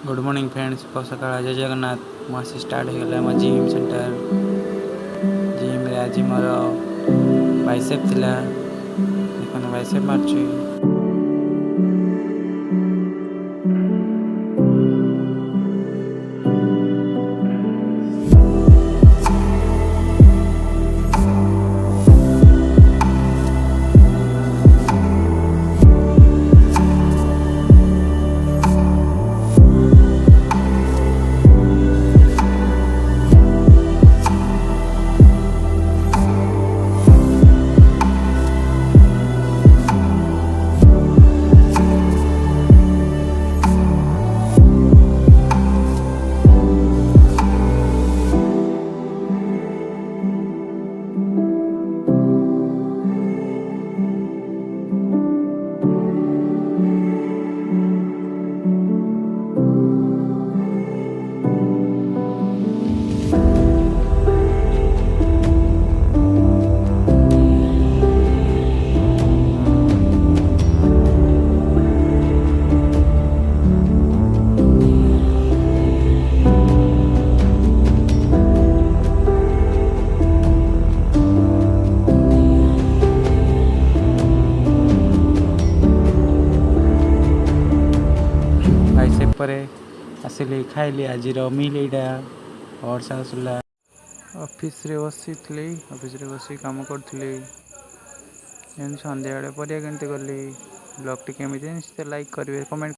good morning friends सकाल जय जगन्नाथ मास start हो गला जिम सेंटर जिम रे आज मोर बाइसेप थिला देखो बाइसेप मारची बाइसेप परे आसिली खाइली आज मिल यहाँ और सासुला ऑफिस रे बसी काम करी संध्या पड़िया के गली ब्लॉग टी केमी लाइक करेंगे कमेंट